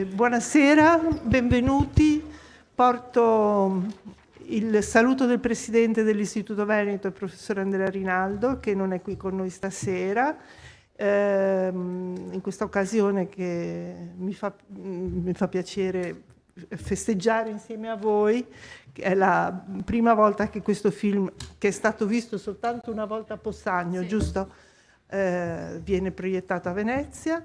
Buonasera, benvenuti. Porto il saluto del Presidente dell'Istituto Veneto, il Professor Andrea Rinaldo, che non è qui con noi stasera, in questa occasione che mi fa piacere festeggiare insieme a voi. È la prima volta che questo film, che è stato visto soltanto una volta a Possagno, sì, giusto? Viene proiettato a Venezia.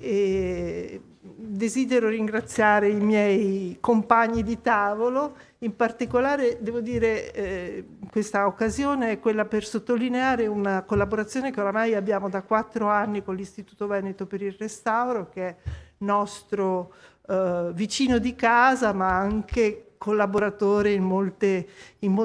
E desidero ringraziare i miei compagni di tavolo, in particolare devo dire questa occasione è quella per sottolineare una collaborazione che oramai abbiamo da 4 anni con l'Istituto Veneto per il Restauro, che è nostro vicino di casa ma anche collaboratore in molte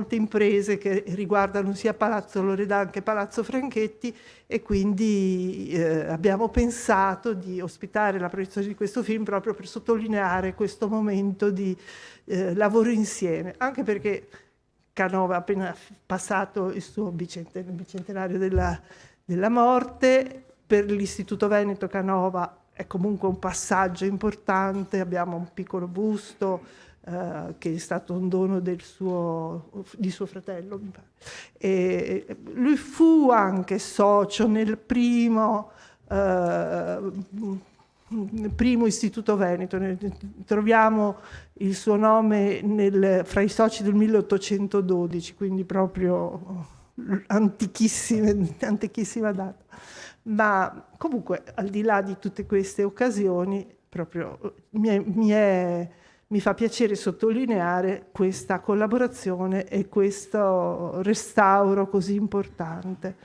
imprese che riguardano sia Palazzo Loredan che Palazzo Franchetti, e quindi abbiamo pensato di ospitare la proiezione di questo film proprio per sottolineare questo momento di lavoro insieme, anche perché Canova ha appena passato il suo bicentenario della morte. Per l'Istituto Veneto Canova è comunque un passaggio importante, abbiamo un piccolo busto che è stato un dono di suo fratello, mi pare. E lui fu anche socio nel primo Istituto Veneto. Troviamo il suo nome fra i soci del 1812, quindi proprio antichissima data. Ma comunque, al di là di tutte queste occasioni, proprio mi fa piacere sottolineare questa collaborazione e questo restauro così importante.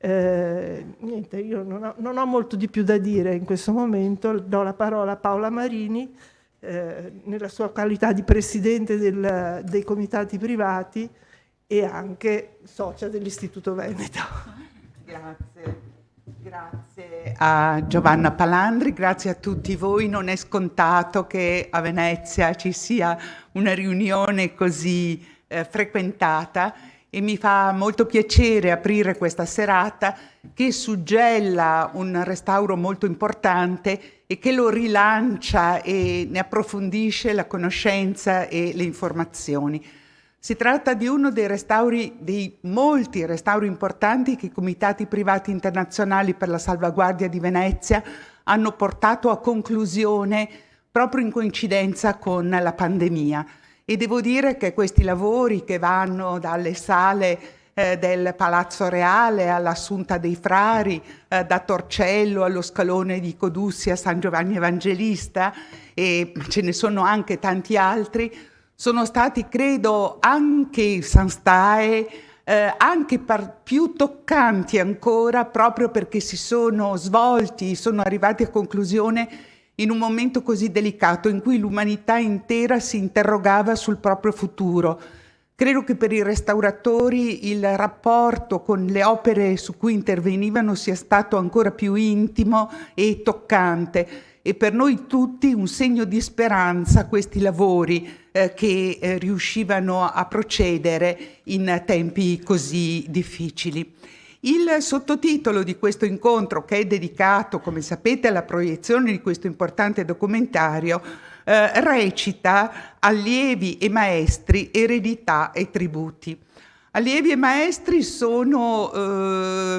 Niente, io non ho molto di più da dire in questo momento. Do la parola a Paola Marini, nella sua qualità di presidente dei comitati privati e anche socia dell'Istituto Veneto. Grazie a Giovanna Palandri, grazie a tutti voi. Non è scontato che a Venezia ci sia una riunione così frequentata e mi fa molto piacere aprire questa serata che suggella un restauro molto importante e che lo rilancia e ne approfondisce la conoscenza e le informazioni. Si tratta di uno dei molti restauri importanti che i comitati privati internazionali per la salvaguardia di Venezia hanno portato a conclusione proprio in coincidenza con la pandemia. E devo dire che questi lavori, che vanno dalle sale del Palazzo Reale all'Assunta dei Frari, da Torcello allo scalone di Codussi a San Giovanni Evangelista, e ce ne sono anche tanti altri, sono stati, credo, anche Sanstae, anche più toccanti ancora, proprio perché si sono svolti, sono arrivati a conclusione in un momento così delicato in cui l'umanità intera si interrogava sul proprio futuro. Credo che per i restauratori il rapporto con le opere su cui intervenivano sia stato ancora più intimo e toccante, e per noi tutti un segno di speranza questi lavori che riuscivano a procedere in tempi così difficili. Il sottotitolo di questo incontro, che è dedicato, come sapete, alla proiezione di questo importante documentario, recita Allievi e maestri, eredità e tributi. Allievi e maestri sono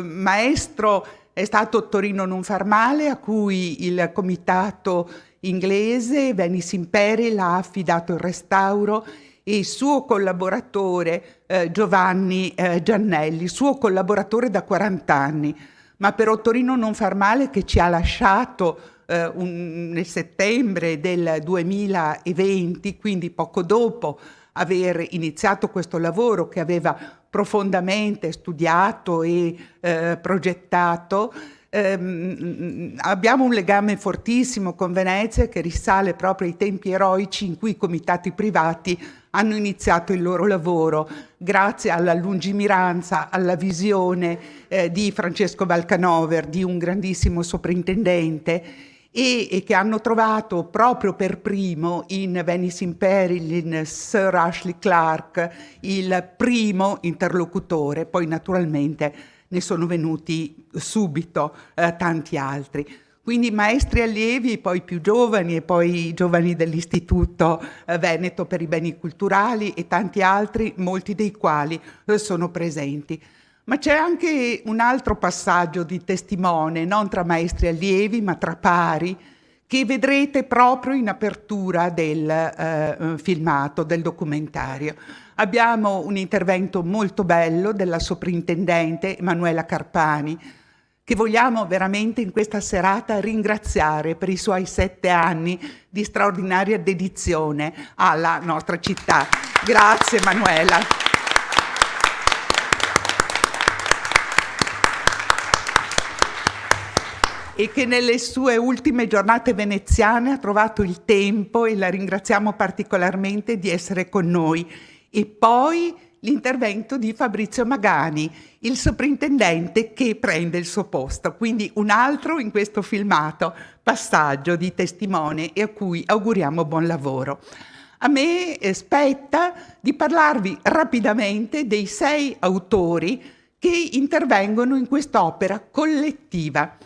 maestro è stato Torino Non Far Male, a cui il comitato inglese Venice Imperil ha affidato il restauro, e il suo collaboratore Giovanni Giannelli, suo collaboratore da 40 anni. Ma per Torino Non Far Male, che ci ha lasciato nel settembre del 2020, quindi poco dopo aver iniziato questo lavoro che aveva profondamente studiato e progettato, abbiamo un legame fortissimo con Venezia che risale proprio ai tempi eroici in cui i comitati privati hanno iniziato il loro lavoro, grazie alla lungimiranza, alla visione di Francesco Valcanover, di un grandissimo soprintendente, e che hanno trovato proprio per primo in Venice Imperil, in Sir Ashley Clark, il primo interlocutore. Poi naturalmente ne sono venuti subito tanti altri. Quindi maestri allievi, poi più giovani e poi giovani dell'Istituto Veneto per i Beni Culturali e tanti altri, molti dei quali sono presenti. Ma c'è anche un altro passaggio di testimone, non tra maestri allievi, ma tra pari, che vedrete proprio in apertura del filmato, del documentario. Abbiamo un intervento molto bello della soprintendente Emanuela Carpani, che vogliamo veramente in questa serata ringraziare per i suoi 7 anni di straordinaria dedizione alla nostra città. Grazie Emanuela. E che nelle sue ultime giornate veneziane ha trovato il tempo, e la ringraziamo particolarmente, di essere con noi. E poi l'intervento di Fabrizio Magani, il soprintendente che prende il suo posto, quindi un altro in questo filmato passaggio di testimone e a cui auguriamo buon lavoro. A me spetta di parlarvi rapidamente dei 6 autori che intervengono in quest'opera collettiva.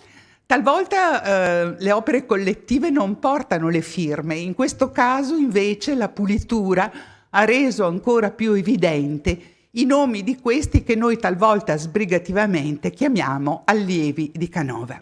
Talvolta le opere collettive non portano le firme, in questo caso invece la pulitura ha reso ancora più evidente i nomi di questi che noi talvolta sbrigativamente chiamiamo allievi di Canova.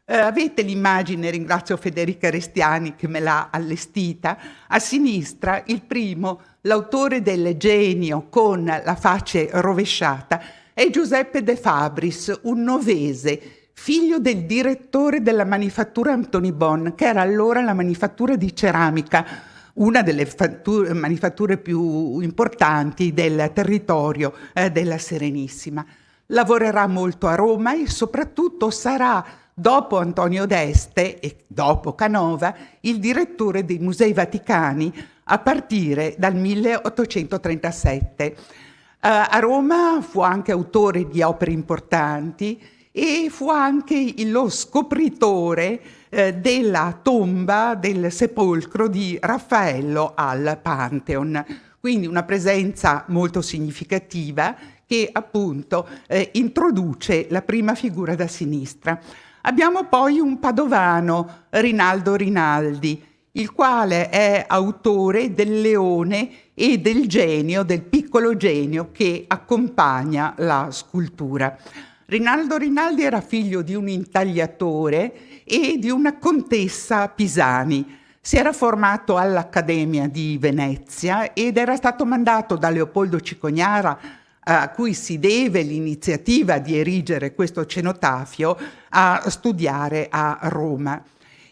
Avete l'immagine, ringrazio Federica Restiani che me l'ha allestita, a sinistra il primo, l'autore del Genio con la face rovesciata, è Giuseppe De Fabris, un novese, figlio del direttore della manifattura Antoni Bon, che era allora la manifattura di ceramica, una delle manifatture più importanti del territorio della Serenissima. Lavorerà molto a Roma e soprattutto sarà, dopo Antonio d'Este e dopo Canova, il direttore dei Musei Vaticani a partire dal 1837. A Roma fu anche autore di opere importanti e fu anche lo scopritore della tomba, del sepolcro di Raffaello al Pantheon. Quindi una presenza molto significativa che appunto introduce la prima figura da sinistra. Abbiamo poi un padovano, Rinaldo Rinaldi, il quale è autore del Leone e del Genio, del piccolo genio che accompagna la scultura. Rinaldo Rinaldi era figlio di un intagliatore e di una contessa Pisani. Si era formato all'Accademia di Venezia ed era stato mandato da Leopoldo Cicognara, a cui si deve l'iniziativa di erigere questo cenotafio, a studiare a Roma.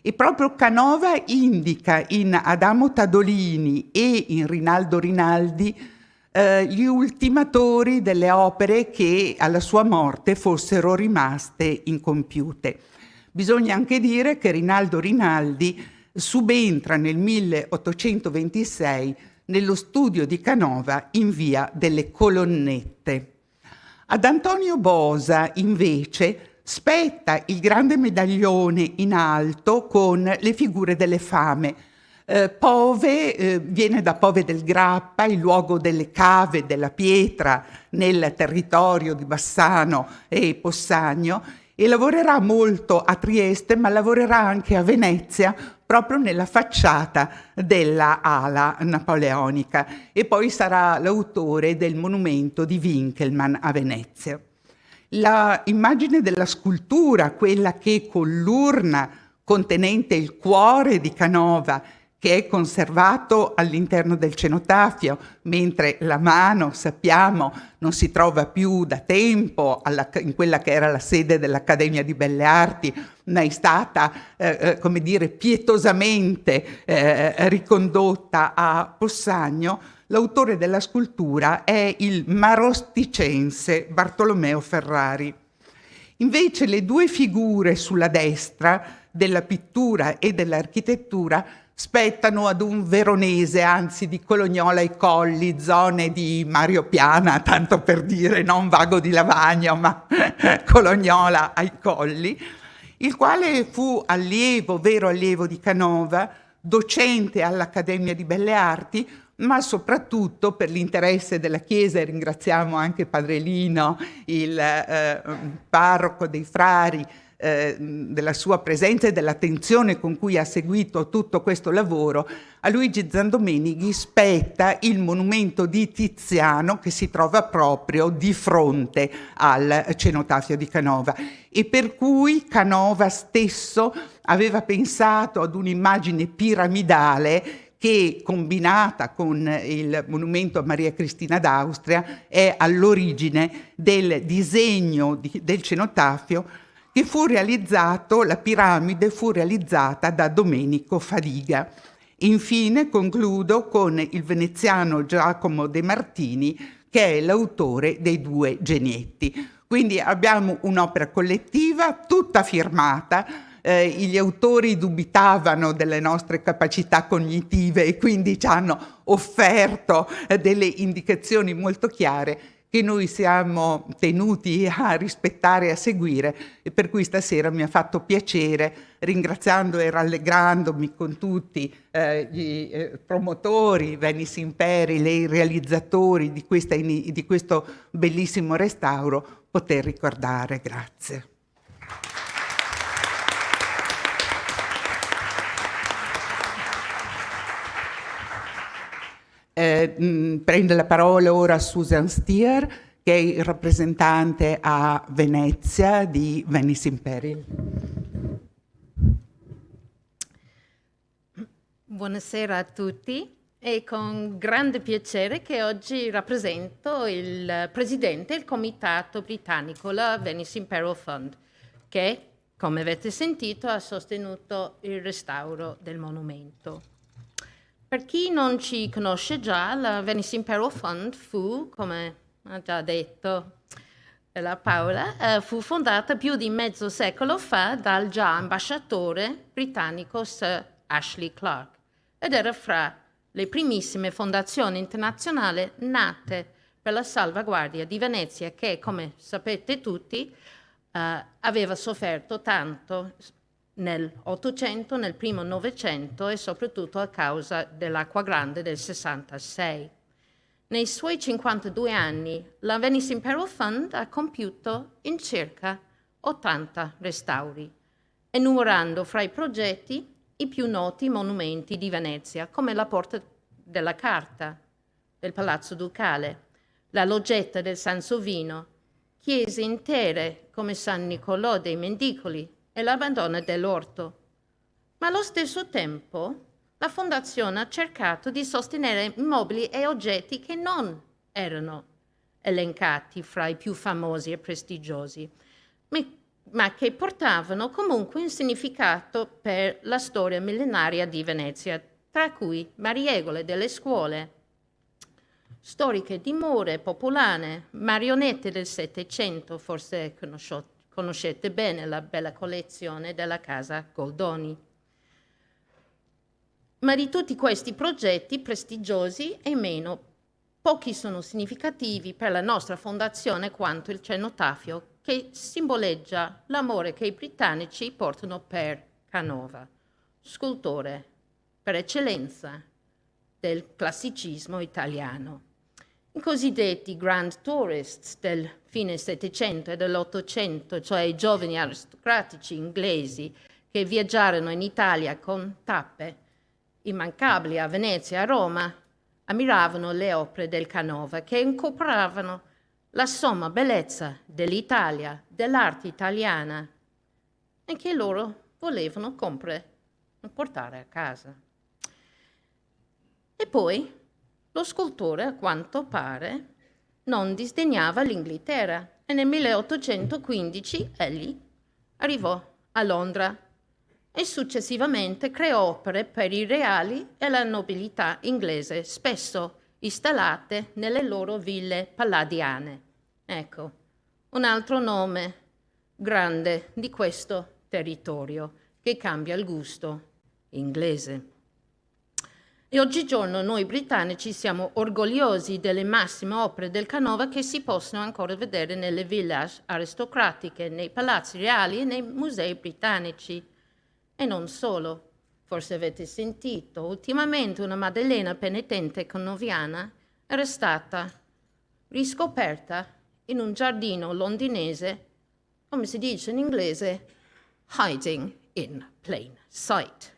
E proprio Canova indica in Adamo Tadolini e in Rinaldo Rinaldi gli ultimatori delle opere che alla sua morte fossero rimaste incompiute. Bisogna anche dire che Rinaldo Rinaldi subentra nel 1826 nello studio di Canova in via delle Colonnette. Ad Antonio Bosa, invece, spetta il grande medaglione in alto con le figure delle fame. Pove viene da Pove del Grappa, il luogo delle cave della pietra nel territorio di Bassano e Possagno, e lavorerà molto a Trieste, ma lavorerà anche a Venezia, proprio nella facciata della ala napoleonica, e poi sarà l'autore del monumento di Winckelmann a Venezia. La immagine della scultura, quella che con l'urna contenente il cuore di Canova, che è conservato all'interno del cenotafio, mentre la mano, sappiamo, non si trova più da tempo in quella che era la sede dell'Accademia di Belle Arti, ma è stata, come dire, pietosamente ricondotta a Possagno. L'autore della scultura è il marosticense Bartolomeo Ferrari. Invece le 2 figure sulla destra, della pittura e dell'architettura, spettano ad un veronese, anzi di Colognola ai Colli, zone di Mario Piana, tanto per dire, non Vago di Lavagno, ma Colognola ai Colli, il quale fu allievo, vero allievo di Canova, docente all'Accademia di Belle Arti, ma soprattutto per l'interesse della Chiesa, e ringraziamo anche Padre Lino, il parroco dei frari, della sua presenza e dell'attenzione con cui ha seguito tutto questo lavoro, a Luigi Zandomenichi spetta il monumento di Tiziano che si trova proprio di fronte al cenotafio di Canova, e per cui Canova stesso aveva pensato ad un'immagine piramidale che, combinata con il monumento a Maria Cristina d'Austria, è all'origine del disegno del cenotafio che fu realizzato, la piramide fu realizzata da Domenico Fadiga. Infine concludo con il veneziano Giacomo De Martini, che è l'autore dei 2 Genietti. Quindi abbiamo un'opera collettiva tutta firmata. Gli autori dubitavano delle nostre capacità cognitive e quindi ci hanno offerto delle indicazioni molto chiare che noi siamo tenuti a rispettare e a seguire, e per cui stasera mi ha fatto piacere, ringraziando e rallegrandomi con tutti gli promotori, Venice Imperil, i realizzatori di questo bellissimo restauro, poter ricordare. Grazie. Prende la parola ora Susan Stier, che è il rappresentante a Venezia di Venice Imperil. Buonasera a tutti, è con grande piacere che oggi rappresento il presidente del comitato britannico, la Venice Imperial Fund, che, come avete sentito, ha sostenuto il restauro del monumento. Per chi non ci conosce già, la Venice Imperial Fund fu, come ha già detto la Paola, fu fondata più di mezzo secolo fa dal già ambasciatore britannico Sir Ashley Clark ed era fra le primissime fondazioni internazionali nate per la salvaguardia di Venezia che, come sapete tutti, aveva sofferto tanto nel 800, nel primo Novecento e soprattutto a causa dell'acqua grande del 66. Nei suoi 52 anni la Venice Imperial Fund ha compiuto in circa 80 restauri, enumerando fra i progetti i più noti monumenti di Venezia, come la Porta della Carta del Palazzo Ducale, la Loggetta del Sansovino, chiese intere come San Nicolò dei Mendicoli e la Madonna dell'Orto. Ma allo stesso tempo la Fondazione ha cercato di sostenere immobili e oggetti che non erano elencati fra i più famosi e prestigiosi, ma che portavano comunque un significato per la storia millenaria di Venezia, tra cui variegole delle scuole, storiche dimore popolane, marionette del Settecento, forse conoscete bene la bella collezione della casa Goldoni. Ma di tutti questi progetti prestigiosi e meno, pochi sono significativi per la nostra fondazione quanto il cenotafio, che simboleggia l'amore che i britannici portano per Canova, scultore per eccellenza del classicismo italiano. I cosiddetti grand tourists del fine Settecento e dell'Ottocento, cioè i giovani aristocratici inglesi che viaggiarono in Italia con tappe immancabili a Venezia e a Roma, ammiravano le opere del Canova che incorporavano la somma bellezza dell'Italia, dell'arte italiana, e che loro volevano portare a casa. E poi lo scultore, a quanto pare, non disdegnava l'Inghilterra e nel 1815 egli arrivò a Londra e successivamente creò opere per i reali e la nobiltà inglese, spesso installate nelle loro ville palladiane. Ecco, un altro nome grande di questo territorio che cambia il gusto inglese. E oggigiorno noi britannici siamo orgogliosi delle massime opere del Canova che si possono ancora vedere nelle ville aristocratiche, nei palazzi reali e nei musei britannici. E non solo. Forse avete sentito, ultimamente una Maddalena penitente canoviana era stata riscoperta in un giardino londinese, come si dice in inglese, hiding in plain sight.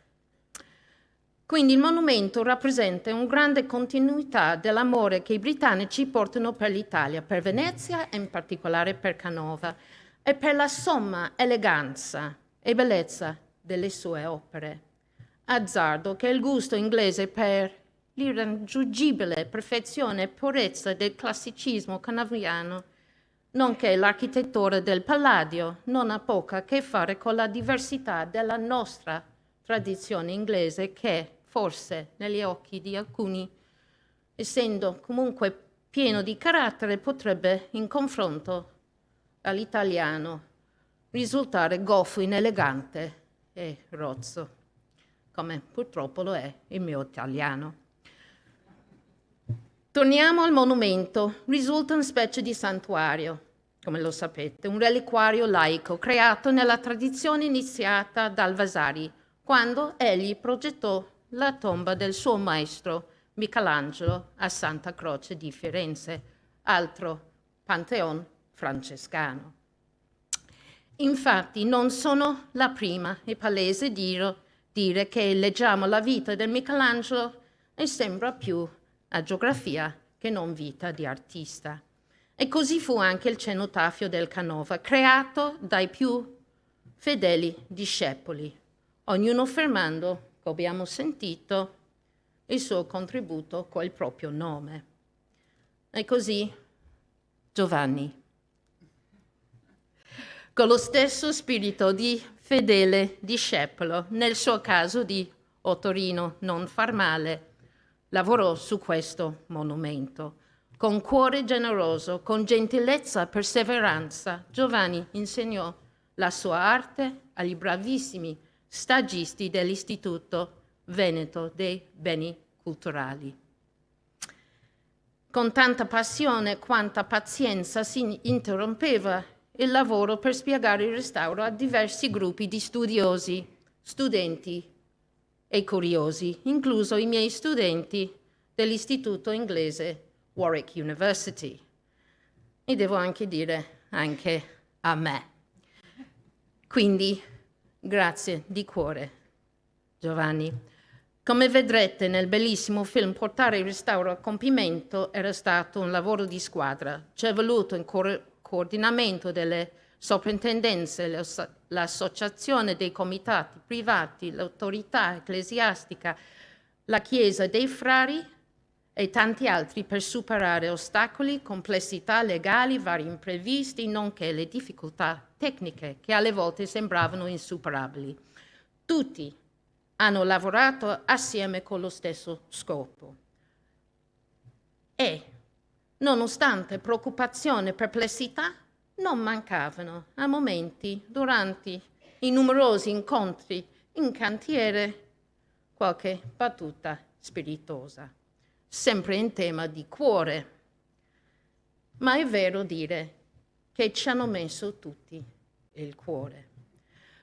Quindi il monumento rappresenta una grande continuità dell'amore che i britannici portano per l'Italia, per Venezia e in particolare per Canova, e per la somma eleganza e bellezza delle sue opere. Azzardo che il gusto inglese per l'irraggiungibile perfezione e purezza del classicismo canoviano, nonché l'architettura del Palladio, non ha poco a che fare con la diversità della nostra tradizione inglese che, forse, negli occhi di alcuni, essendo comunque pieno di carattere, potrebbe, in confronto all'italiano, risultare goffo, inelegante e rozzo, come purtroppo lo è il mio italiano. Torniamo al monumento. Risulta una specie di santuario, come lo sapete, un reliquario laico creato nella tradizione iniziata dal Vasari, quando egli progettò la tomba del suo maestro Michelangelo a Santa Croce di Firenze, altro pantheon francescano. Infatti non sono la prima, è palese dire che leggiamo la vita del Michelangelo e sembra più agiografia che non vita di artista. E così fu anche il cenotafio del Canova, creato dai più fedeli discepoli, ognuno firmando, come abbiamo sentito, il suo contributo col proprio nome. E così Giovanni, con lo stesso spirito di fedele discepolo, nel suo caso di Ottorino non far male, lavorò su questo monumento. Con cuore generoso, con gentilezza e perseveranza, Giovanni insegnò la sua arte agli bravissimi stagisti dell'Istituto Veneto dei Beni Culturali. Con tanta passione quanta pazienza si interrompeva il lavoro per spiegare il restauro a diversi gruppi di studiosi, studenti e curiosi, incluso i miei studenti dell'Istituto Inglese Warwick University. E devo anche dire anche a me. Quindi, grazie di cuore, Giovanni. Come vedrete nel bellissimo film, portare il restauro a compimento era stato un lavoro di squadra. Ci è voluto un coordinamento delle soprintendenze, l'associazione dei comitati privati, l'autorità ecclesiastica, la Chiesa dei Frari e tanti altri per superare ostacoli, complessità legali, vari imprevisti, nonché le difficoltà tecniche che alle volte sembravano insuperabili. Tutti hanno lavorato assieme con lo stesso scopo. E, nonostante preoccupazione e perplessità, non mancavano a momenti durante i numerosi incontri in cantiere qualche battuta spiritosa, sempre in tema di cuore. Ma è vero dire che ci hanno messo tutti il cuore.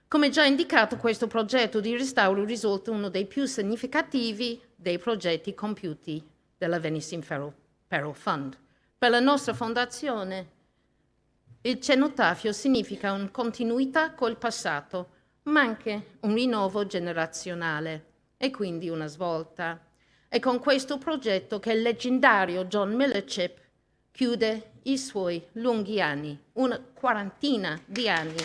Come già indicato, questo progetto di restauro risulta uno dei più significativi dei progetti compiuti dalla Venice Imperial Fund. Per la nostra fondazione, il cenotafio significa una continuità col passato, ma anche un rinnovo generazionale e quindi una svolta. È con questo progetto che il leggendario John Millerchip chiude i suoi lunghi anni, una quarantina di anni.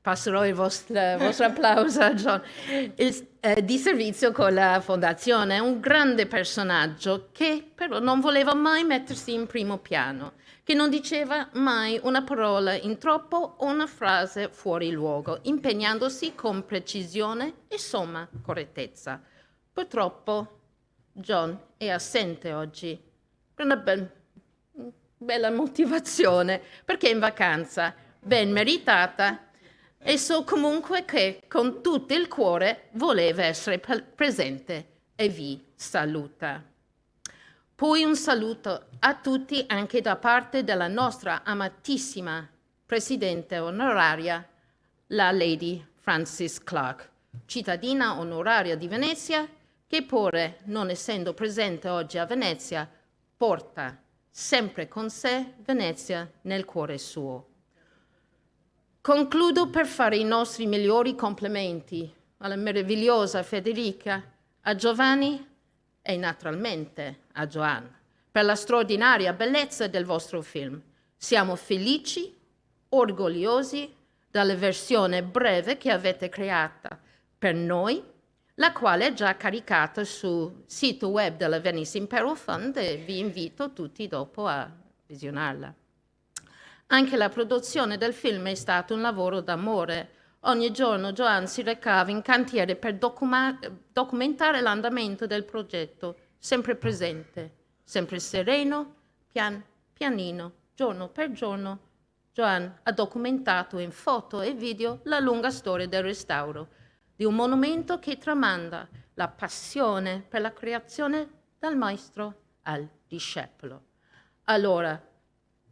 Passerò il vostro applauso a John. Di servizio con la fondazione, è un grande personaggio che però non voleva mai mettersi in primo piano, che non diceva mai una parola in troppo o una frase fuori luogo, impegnandosi con precisione e somma correttezza. Purtroppo John è assente oggi, per una bella motivazione, perché è in vacanza, ben meritata, e so comunque che con tutto il cuore voleva essere presente e vi saluta. Poi un saluto a tutti anche da parte della nostra amatissima Presidente onoraria, la Lady Frances Clark, cittadina onoraria di Venezia, che pure, non essendo presente oggi a Venezia, porta sempre con sé Venezia nel cuore suo. Concludo per fare i nostri migliori complimenti alla meravigliosa Federica, a Giovanni e naturalmente a Joanna per la straordinaria bellezza del vostro film. Siamo felici, orgogliosi della versione breve che avete creata per noi, la quale è già caricata sul sito web della Venice Imperial Fund e vi invito tutti dopo a visionarla. Anche la produzione del film è stato un lavoro d'amore. Ogni giorno Joanne si recava in cantiere per documentare l'andamento del progetto, sempre presente, sempre sereno, pianino, giorno per giorno. Joanne ha documentato in foto e video la lunga storia del restauro di un monumento che tramanda la passione per la creazione dal maestro al discepolo. Allora,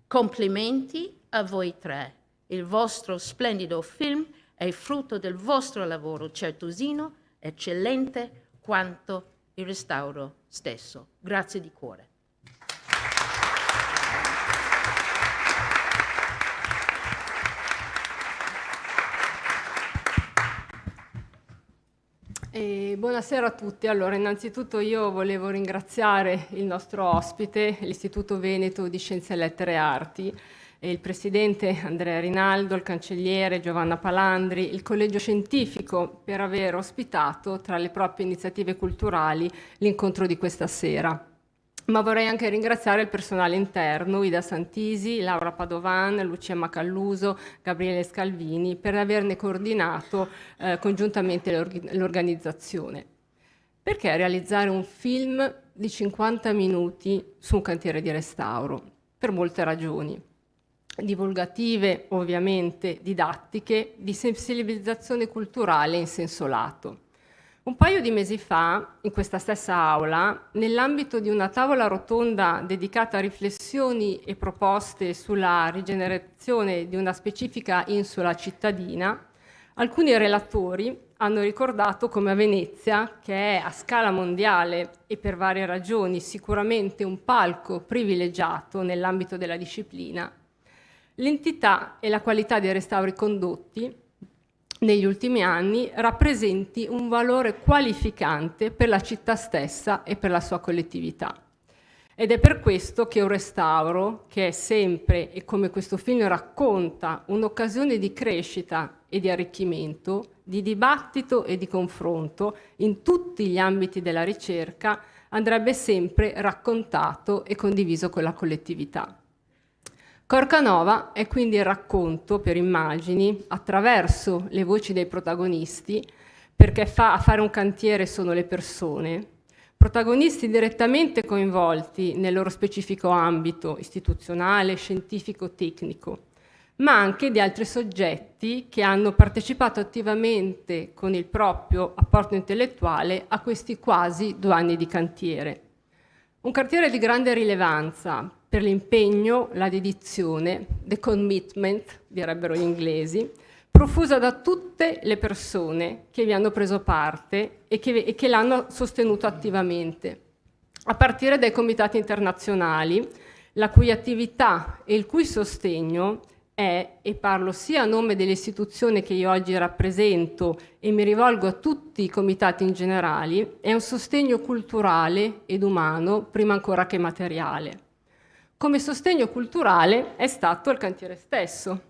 complimenti a voi tre. Il vostro splendido film è frutto del vostro lavoro certosino, eccellente quanto il restauro stesso. Grazie di cuore. Buonasera a tutti. Allora, innanzitutto io volevo ringraziare il nostro ospite, l'Istituto Veneto di Scienze, Lettere e Arti, e il presidente Andrea Rinaldo, il cancelliere Giovanna Palandri, il collegio scientifico per aver ospitato tra le proprie iniziative culturali l'incontro di questa sera. Ma vorrei anche ringraziare il personale interno, Ida Santisi, Laura Padovan, Lucia Macalluso, Gabriele Scalvini, per averne coordinato congiuntamente l'organizzazione. Perché realizzare un film di 50 minuti su un cantiere di restauro? Per molte ragioni. Divulgative, ovviamente, didattiche, di sensibilizzazione culturale in senso lato. Un paio di mesi fa, in questa stessa aula, nell'ambito di una tavola rotonda dedicata a riflessioni e proposte sulla rigenerazione di una specifica isola cittadina, alcuni relatori hanno ricordato come a Venezia, che è a scala mondiale e per varie ragioni sicuramente un palco privilegiato nell'ambito della disciplina, l'entità e la qualità dei restauri condotti negli ultimi anni rappresenti un valore qualificante per la città stessa e per la sua collettività. Ed è per questo che un restauro, che è sempre, e come questo film racconta, un'occasione di crescita e di arricchimento, di dibattito e di confronto in tutti gli ambiti della ricerca, andrebbe sempre raccontato e condiviso con la collettività. Corca Nova è quindi il racconto per immagini, attraverso le voci dei protagonisti, perché a fare un cantiere sono le persone, protagonisti direttamente coinvolti nel loro specifico ambito istituzionale, scientifico, tecnico, ma anche di altri soggetti che hanno partecipato attivamente con il proprio apporto intellettuale a questi quasi 2 anni di cantiere. Un cantiere di grande rilevanza per l'impegno, la dedizione, the commitment, direbbero gli inglesi, profusa da tutte le persone che vi hanno preso parte e che l'hanno sostenuto attivamente, a partire dai comitati internazionali, la cui attività e il cui sostegno è, e parlo sia a nome dell'istituzione che io oggi rappresento e mi rivolgo a tutti i comitati in generale, è un sostegno culturale ed umano prima ancora che materiale. Come sostegno culturale è stato il cantiere stesso,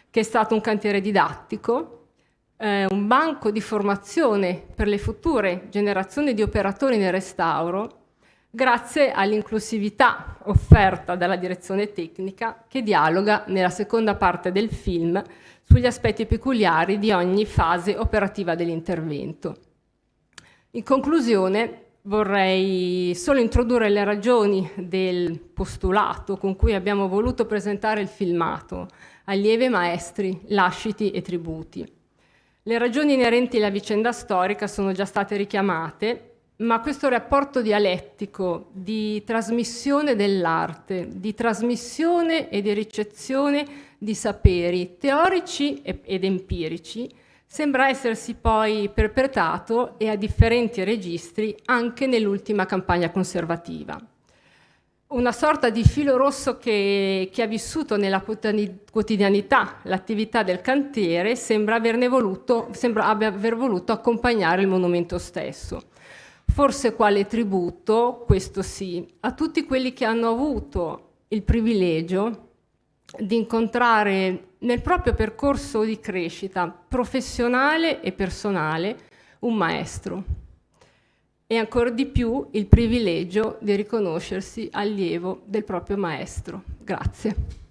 che è stato un cantiere didattico, un banco di formazione per le future generazioni di operatori nel restauro, grazie all'inclusività offerta dalla direzione tecnica che dialoga nella seconda parte del film sugli aspetti peculiari di ogni fase operativa dell'intervento. In conclusione, vorrei solo introdurre le ragioni del postulato con cui abbiamo voluto presentare il filmato, allievi maestri, lasciti e tributi. Le ragioni inerenti alla vicenda storica sono già state richiamate, ma questo rapporto dialettico di trasmissione dell'arte, di trasmissione e di ricezione di saperi teorici ed empirici, sembra essersi poi perpetrato e a differenti registri anche nell'ultima campagna conservativa. Una sorta di filo rosso che ha vissuto nella quotidianità l'attività del cantiere sembra aver voluto accompagnare il monumento stesso. Forse quale tributo, questo sì, a tutti quelli che hanno avuto il privilegio di incontrare nel proprio percorso di crescita professionale e personale un maestro. E ancora di più il privilegio di riconoscersi allievo del proprio maestro. Grazie.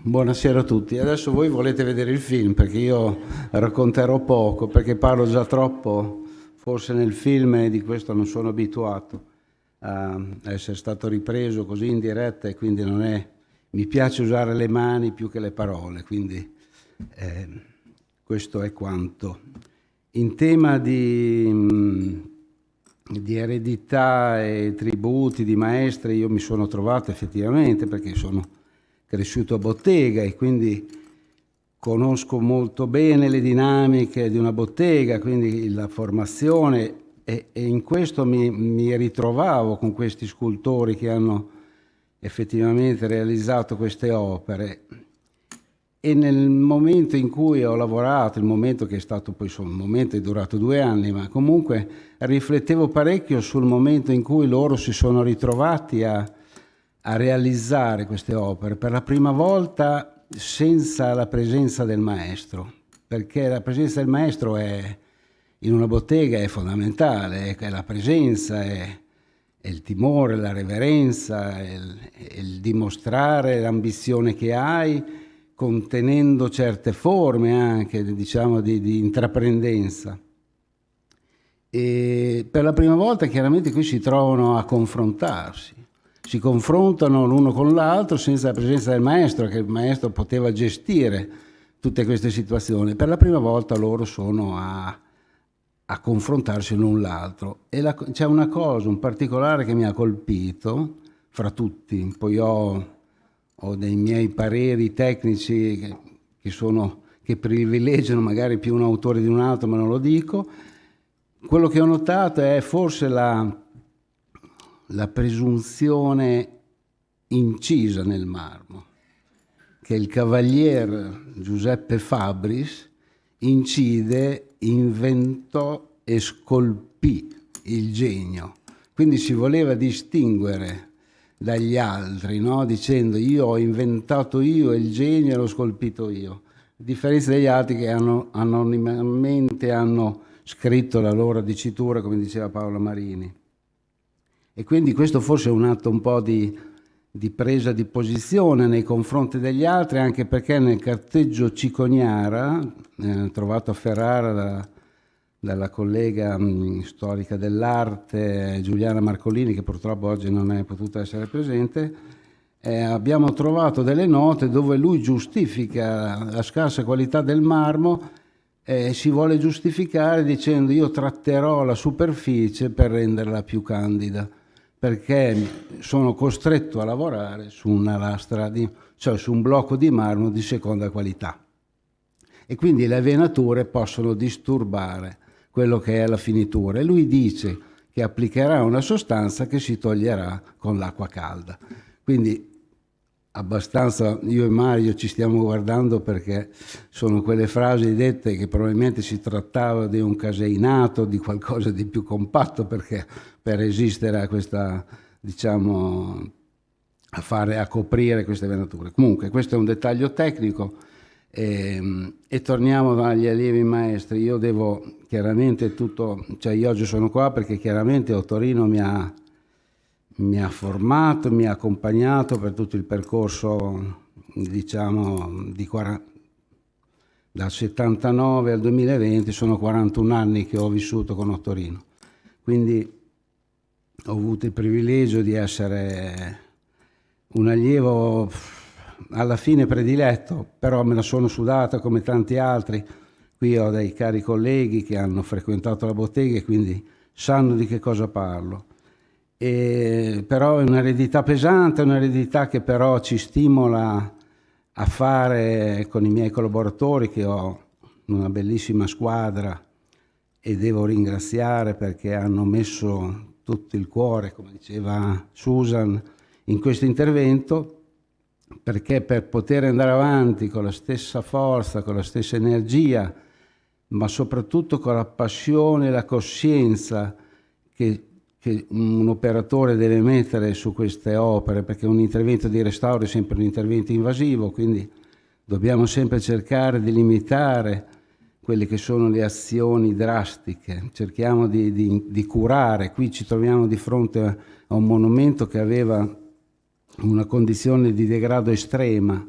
Buonasera a tutti. Adesso voi volete vedere il film, perché io racconterò poco, perché parlo già troppo, forse nel film, e di questo non sono abituato a essere stato ripreso così in diretta, e quindi non è, mi piace usare le mani più che le parole, quindi questo è quanto. In tema di eredità e tributi di maestri, io mi sono trovato effettivamente, perché sono cresciuto a bottega e quindi conosco molto bene le dinamiche di una bottega, quindi la formazione, e in questo mi ritrovavo con questi scultori che hanno effettivamente realizzato queste opere. E nel momento in cui ho lavorato, il momento che è stato poi, il momento è durato 2 anni, ma comunque riflettevo parecchio sul momento in cui loro si sono ritrovati a realizzare queste opere per la prima volta senza la presenza del maestro, perché la presenza del maestro in una bottega è fondamentale, è la presenza, è il timore, la reverenza, è il dimostrare l'ambizione che hai, contenendo certe forme anche, diciamo, di intraprendenza. E per la prima volta chiaramente qui si trovano a confrontarsi, si confrontano l'uno con l'altro senza la presenza del maestro, che il maestro poteva gestire tutte queste situazioni. Per la prima volta loro sono a confrontarsi l'un l'altro. E c'è una cosa, un particolare che mi ha colpito fra tutti, poi ho dei miei pareri tecnici che privilegiano magari più un autore di un altro, ma non lo dico. Quello che ho notato è forse la presunzione incisa nel marmo, che il cavalier Giuseppe Fabris incide, inventò e scolpì il genio. Quindi si voleva distinguere dagli altri, no? Dicendo: io ho inventato io il genio e l'ho scolpito io, a differenza degli altri che anonimamente hanno scritto la loro dicitura, come diceva Paolo Marini. E quindi questo forse è un atto un po' di presa di posizione nei confronti degli altri, anche perché nel carteggio Ciconiara, trovato a Ferrara dalla collega storica dell'arte Giuliana Marcolini, che purtroppo oggi non è potuta essere presente, abbiamo trovato delle note dove lui giustifica la scarsa qualità del marmo, si vuole giustificare dicendo: io tratterò la superficie per renderla più candida, perché sono costretto a lavorare su una lastra, cioè su un blocco di marmo di seconda qualità. E quindi le venature possono disturbare quello che è la finitura. E lui dice che applicherà una sostanza che si toglierà con l'acqua calda. Quindi abbastanza, io e Mario ci stiamo guardando, perché sono quelle frasi dette che probabilmente si trattava di un caseinato, di qualcosa di più compatto, perché per resistere a questa, diciamo, a coprire queste venature. Comunque questo è un dettaglio tecnico. E torniamo agli allievi maestri. Io devo chiaramente io oggi sono qua perché chiaramente Ottorino mi ha formato, mi ha accompagnato per tutto il percorso, diciamo, dal 79 al 2020, sono 41 anni che ho vissuto con Ottorino, quindi ho avuto il privilegio di essere un allievo alla fine prediletto, però me la sono sudata come tanti altri. Qui ho dei cari colleghi che hanno frequentato la bottega e quindi sanno di che cosa parlo. Però è un'eredità pesante, è un'eredità che però ci stimola a fare con i miei collaboratori, che ho una bellissima squadra e devo ringraziare perché hanno messo tutto il cuore, come diceva Susan, in questo intervento, perché per poter andare avanti con la stessa forza, con la stessa energia, ma soprattutto con la passione e la coscienza che un operatore deve mettere su queste opere, perché un intervento di restauro è sempre un intervento invasivo, quindi dobbiamo sempre cercare di limitare quelle che sono le azioni drastiche, cerchiamo di curare. Qui ci troviamo di fronte a un monumento che aveva una condizione di degrado estrema.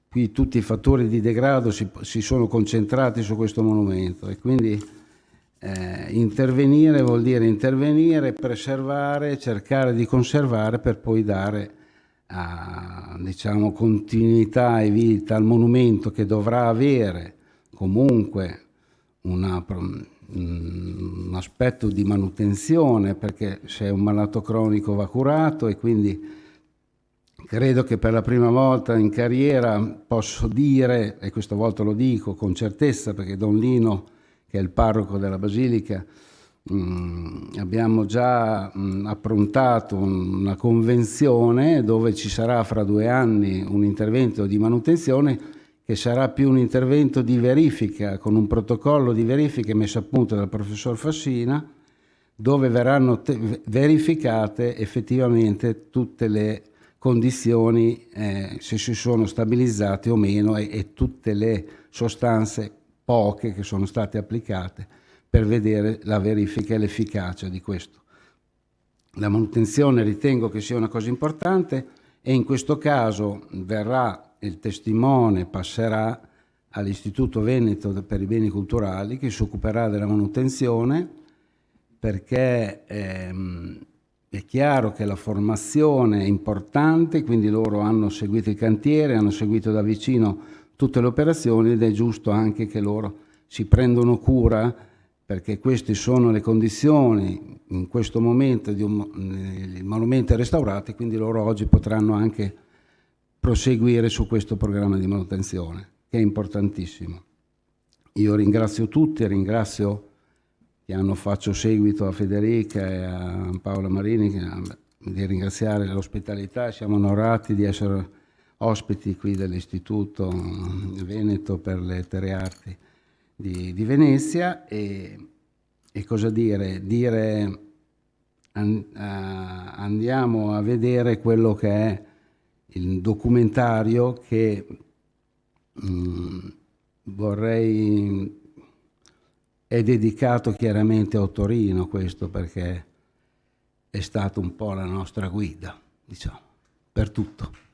Qui tutti i fattori di degrado si sono concentrati su questo monumento e quindi intervenire vuol dire intervenire, preservare, cercare di conservare per poi dare diciamo continuità e vita al monumento, che dovrà avere comunque un aspetto di manutenzione, perché se è un malato cronico va curato, e quindi credo che per la prima volta in carriera posso dire, e questa volta lo dico con certezza perché Don Lino, che è il parroco della Basilica, abbiamo già approntato una convenzione dove ci sarà fra 2 anni un intervento di manutenzione che sarà più un intervento di verifica, con un protocollo di verifica messo a punto dal professor Fassina, dove verranno verificate effettivamente tutte le condizioni, se si sono stabilizzate o meno, e tutte le sostanze poche che sono state applicate, per vedere la verifica e l'efficacia di questo. La manutenzione ritengo che sia una cosa importante, e in questo caso verrà il testimone, passerà all'Istituto Veneto per i Beni Culturali, che si occuperà della manutenzione, perché è chiaro che la formazione è importante, quindi loro hanno seguito il cantiere, hanno seguito da vicino tutte le operazioni, ed è giusto anche che loro si prendono cura, perché queste sono le condizioni in questo momento di il monumento è restaurato, e quindi loro oggi potranno anche proseguire su questo programma di manutenzione, che è importantissimo. Io ringrazio tutti, ringrazio che faccio seguito a Federica e a Paola Marini, di ringraziare l'ospitalità. Siamo onorati di essere ospiti qui dell'Istituto Veneto per le Lettere e Arti di Venezia, e cosa dire? Andiamo a vedere quello che è il documentario che è dedicato chiaramente a Ottorino, questo perché è stato un po' la nostra guida, diciamo, per tutto.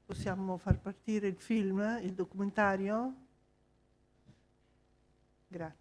Possiamo far partire il film, il documentario? Grazie.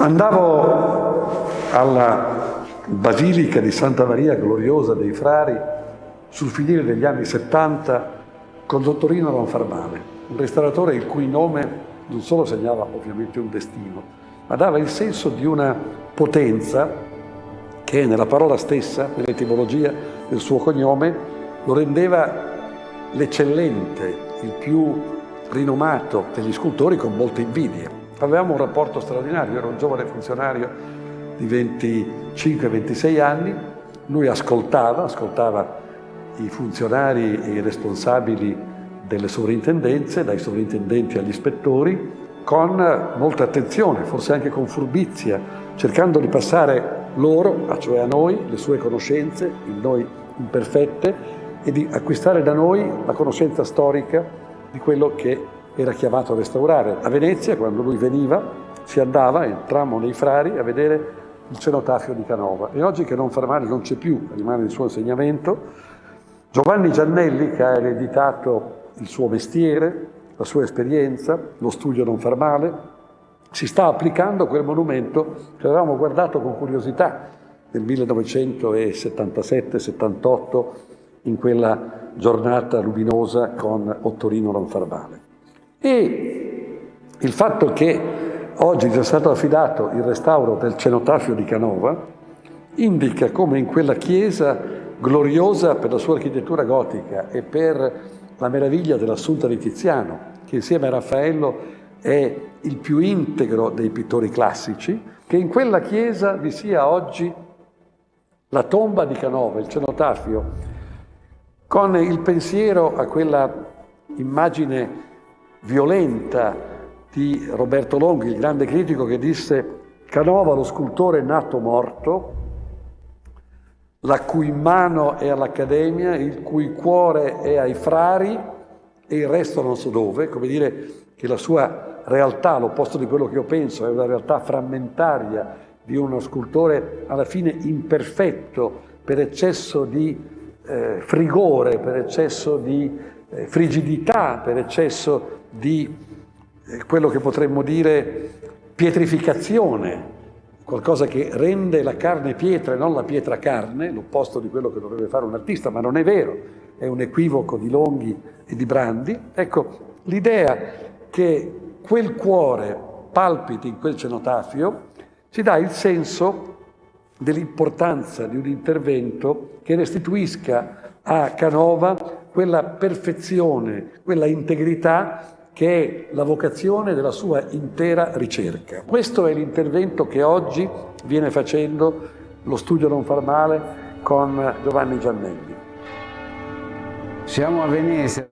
Andavo alla Basilica di Santa Maria Gloriosa dei Frari sul finire degli anni 70 con Dottorino Ronfarmale, un restauratore il cui nome non solo segnava ovviamente un destino, ma dava il senso di una potenza che nella parola stessa, nell'etimologia del suo cognome, lo rendeva l'eccellente, il più rinomato degli scultori con molte invidie. Avevamo un rapporto straordinario, ero un giovane funzionario di 25-26 anni, lui ascoltava i funzionari e i responsabili delle sovrintendenze, dai sovrintendenti agli ispettori, con molta attenzione, forse anche con furbizia, cercando di passare loro, cioè a noi, le sue conoscenze, in noi imperfette, e di acquistare da noi la conoscenza storica di quello che era chiamato a restaurare. A Venezia, quando lui veniva, si andava, entrammo nei Frari, a vedere il cenotafio di Canova. E oggi che Ronfarmale non c'è più, rimane il suo insegnamento, Giovanni Giannelli, che ha ereditato il suo mestiere, la sua esperienza, lo studio Ronfarmale, si sta applicando quel monumento che avevamo guardato con curiosità nel 1977-78 in quella giornata luminosa con Ottorino Ronfarmale. E il fatto che oggi sia stato affidato il restauro del cenotafio di Canova indica come in quella chiesa gloriosa per la sua architettura gotica e per la meraviglia dell'Assunta di Tiziano, che insieme a Raffaello è il più integro dei pittori classici, che in quella chiesa vi sia oggi la tomba di Canova, il cenotafio, con il pensiero a quella immagine violenta di Roberto Longhi, il grande critico, che disse: Canova, lo scultore nato morto, la cui mano è all'Accademia, il cui cuore è ai Frari e il resto non so dove, come dire che la sua realtà, all'opposto di quello che io penso, è una realtà frammentaria di uno scultore alla fine imperfetto per eccesso di frigore, per eccesso di frigidità, per eccesso di quello che potremmo dire pietrificazione, qualcosa che rende la carne pietra e non la pietra carne, l'opposto di quello che dovrebbe fare un artista, ma non è vero, è un equivoco di Longhi e di Brandi. Ecco, l'idea che quel cuore palpiti in quel cenotafio ci dà il senso dell'importanza di un intervento che restituisca a Canova quella perfezione, quella integrità che è la vocazione della sua intera ricerca. Questo è l'intervento che oggi viene facendo lo studio Ronfarmale con Giovanni Giannelli. Siamo a Venezia.